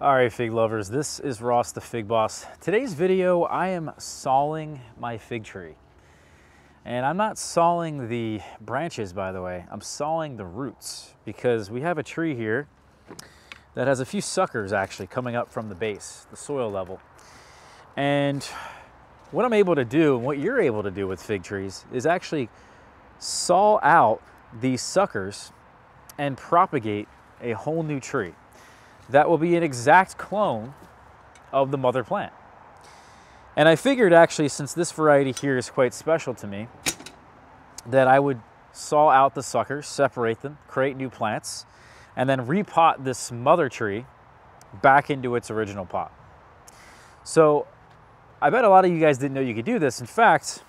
All right, fig lovers, this is Ross the Fig Boss. Today's video, I am sawing my fig tree. And I'm not sawing the branches, by the way. I'm sawing the roots because we have a tree here that has a few suckers actually coming up from the base, the soil level. And what I'm able to do, and what you're able to do with fig trees, is actually saw out these suckers and propagate a whole new tree that will be an exact clone of the mother plant. And I figured actually, since this variety here is quite special to me, that I would saw out the suckers, separate them, create new plants, and then repot this mother tree back into its original pot. So I bet a lot of you guys didn't know you could do this. In fact,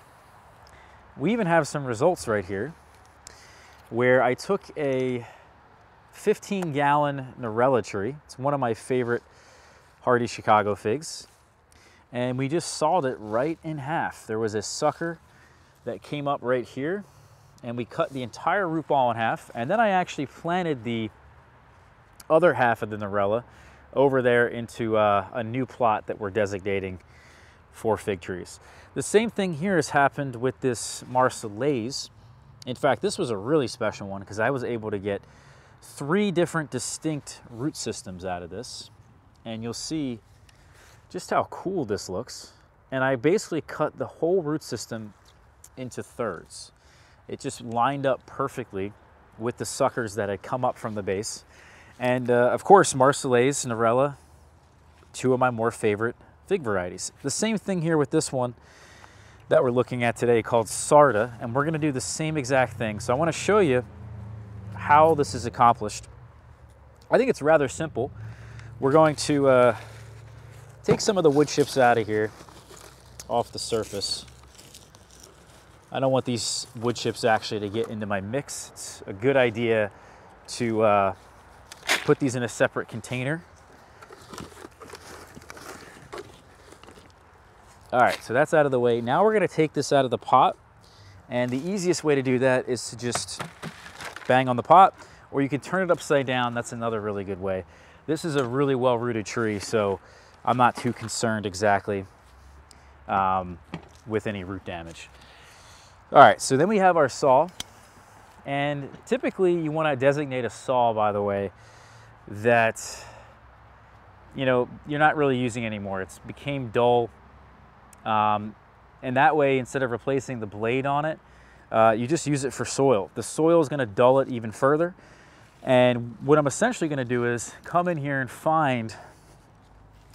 we even have some results right here where I took a 15-gallon Norella tree. It's one of my favorite hardy Chicago figs. And we just sawed it right in half. There was a sucker that came up right here, and we cut the entire root ball in half. And then I actually planted the other half of the Norella over there into a new plot that we're designating for fig trees. The same thing here has happened with this Marseillaise. In fact, this was a really special one because I was able to get 3 different distinct root systems out of this, and you'll see just how cool this looks. And I basically cut the whole root system into thirds. It just lined up perfectly with the suckers that had come up from the base. And of course, Marseillaise, Norella, 2 of my more favorite fig varieties. The same thing here with this one that we're looking at today called Sarda, and we're gonna do the same exact thing. So I wanna show you how this is accomplished. I think it's rather simple. We're going to take some of the wood chips out of here, off the surface. I don't want these wood chips actually to get into my mix. It's a good idea to put these in a separate container. All right, so that's out of the way. Now we're gonna take this out of the pot, and the easiest way to do that is to just bang on the pot, or you can turn it upside down. That's another really good way. This is a really well-rooted tree, so I'm not too concerned exactly with any root damage. All right, so then we have our saw, and typically you want to designate a saw, by the way, that you're not really using anymore. It's became dull, and that way, instead of replacing the blade on it, you just use it for soil. The soil is going to dull it even further. And what I'm essentially going to do is come in here and find,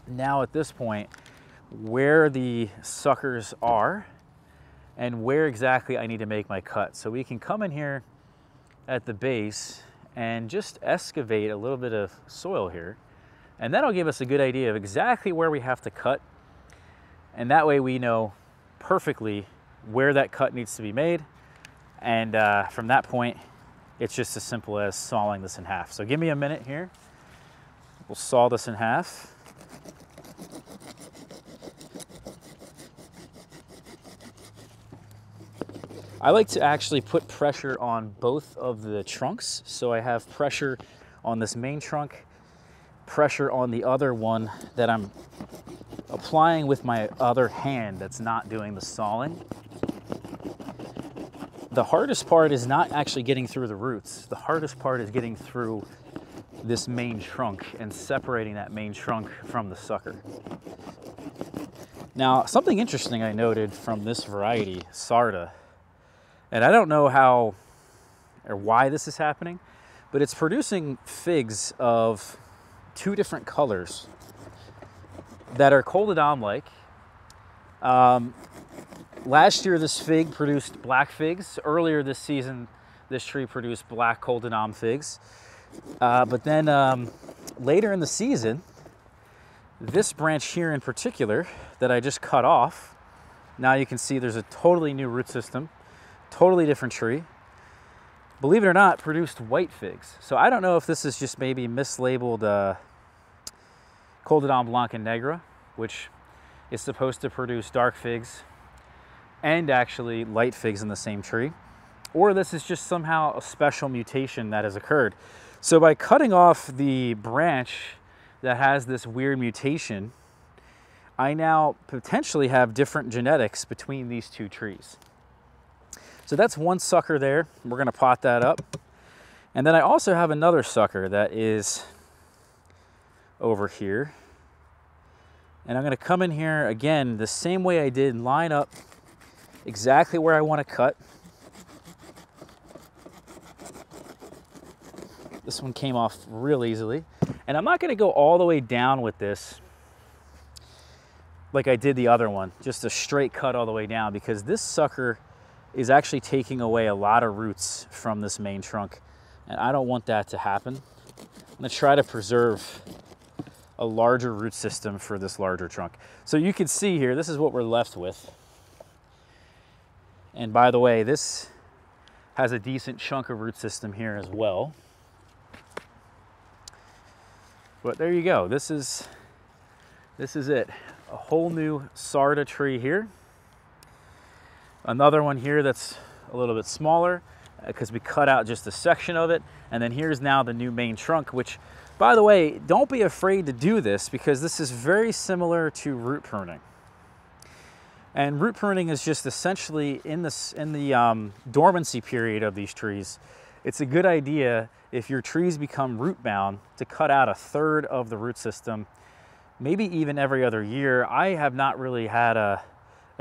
now at this point, where the suckers are and where exactly I need to make my cut. So we can come in here at the base and just excavate a little bit of soil here. And that'll give us a good idea of exactly where we have to cut. And that way we know perfectly where that cut needs to be made. And from that point, it's just as simple as sawing this in half. So give me a minute here. We'll saw this in half. I like to actually put pressure on both of the trunks. So I have pressure on this main trunk, pressure on the other one that I'm applying with my other hand that's not doing the sawing. The hardest part is not actually getting through the roots. The hardest part is getting through this main trunk and separating that main trunk from the sucker. Now, something interesting I noted from this variety, Sarda, and I don't know how or why this is happening, but it's producing figs of 2 different colors that are coldedom-like. Last year, this fig produced black figs. Earlier this season, this tree produced black coldedom figs. But then later in the season, this branch here in particular that I just cut off, now you can see there's a totally new root system, totally different tree. Believe it or not, produced white figs. So I don't know if this is just maybe mislabeled Coldedom Blanca Negra, which is supposed to produce dark figs and actually light figs in the same tree, or this is just somehow a special mutation that has occurred. So by cutting off the branch that has this weird mutation, I now potentially have different genetics between these two trees. So that's one sucker there. We're going to pot that up. And then I also have another sucker that is over here. And I'm going to come in here again the same way I did, line up exactly where I want to cut. This one came off real easily. And I'm not going to go all the way down with this like I did the other one, just a straight cut all the way down, because this sucker is actually taking away a lot of roots from this main trunk, and I don't want that to happen. I'm going to try to preserve a larger root system for this larger trunk. So you can see here, this is what we're left with. And by the way, this has a decent chunk of root system here as well. But there you go. This is it. A whole new Sarda tree here. Another one here that's a little bit smaller because we cut out just a section of it. And then here's now the new main trunk, which, by the way, don't be afraid to do this because this is very similar to root pruning. And root pruning is just essentially in the dormancy period of these trees. It's a good idea if your trees become root bound to cut out a third of the root system, maybe even every other year. I have not really had a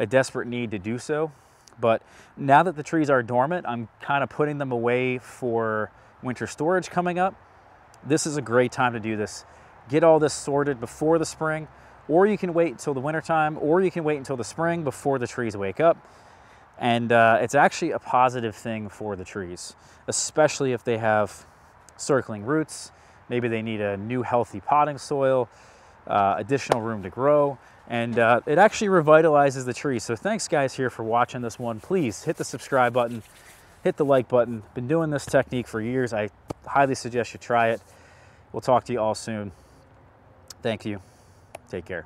desperate need to do so. But now that the trees are dormant, I'm kind of putting them away for winter storage coming up. This is a great time to do this. Get all this sorted before the spring, or you can wait until the winter time, or you can wait until the spring before the trees wake up. And it's actually a positive thing for the trees, especially if they have circling roots. Maybe they need a new healthy potting soil, additional room to grow. And it actually revitalizes the tree. So thanks guys here for watching this one. Please hit the subscribe button, hit the like button. Been doing this technique for years. I highly suggest you try it. We'll talk to you all soon. Thank you. Take care.